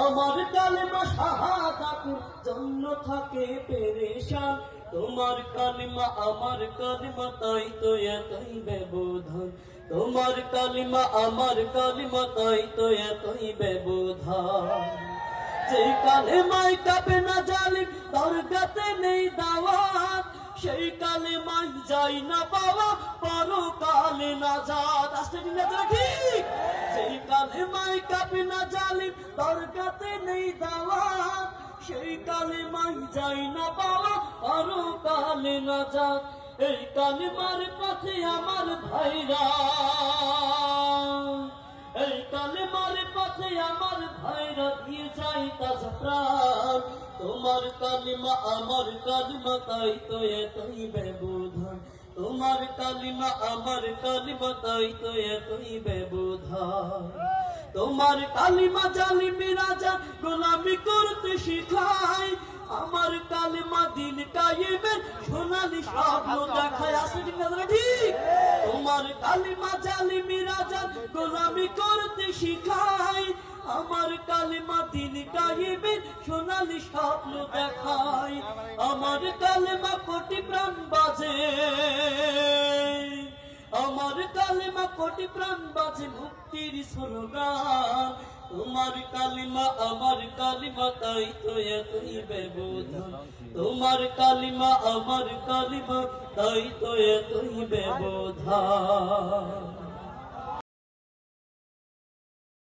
আমার কালেমা শাহাদাতের জন্য থাকে পেরেশান, তোমার কালিমা আমার কালিমা তাই তো এতই ব্যবধান, তোমার কালিমা আমার কালিমা তাই তো এতই ব্যবধান। যে কালেমায় কাঁপে না জালিম দরগাতে নেই দাওয়াত, সেই কালেমায় যাই না পাওয়া পরকালে নাজাত। আস্তে ঠিক না ঠিক? সেই কালেমায় কাঁপে না জালিম দরগাতে নেই দাওয়াত, সেই কালেমায় যাই না পাওয়া পরকালে নাজাত। এই কালেমার পথে আমার ভাইরা, এই কালেমার পথে আমার ভাইরা দিয়ে যাই তাজা প্রাণ, তোমার কালিমা আমার কালিমা তাই তো এতই ব্যবধান, তোমার কালিমা আমার কালিমা তাই তো এতই ব্যবধান। তোমার কালিমা জালিমি রাজা গোলামি করতে শিখায়, আমার কালিমা দিন কায়েমের সোনালী স্বপ্ন দেখায়। আসে ঠিক না ঠিক? তোমার কালিমা জালিমি রাজা গোলামি করতে শিখায়, আমার কালিমা দিন কায়েমের সোনালী স্বপ্ন দেখায়। আমার কালিমা কোটি প্রাণ বাজে, আমার কালিমা কোটি প্রাণ বাজে মুক্তির স্লোগান, তোমার কালিমা আমার কালিমা তাই তো এতই ব্যবধান, তোমার কালিমা আমার কালিমা তাই তো এতই ব্যবধান।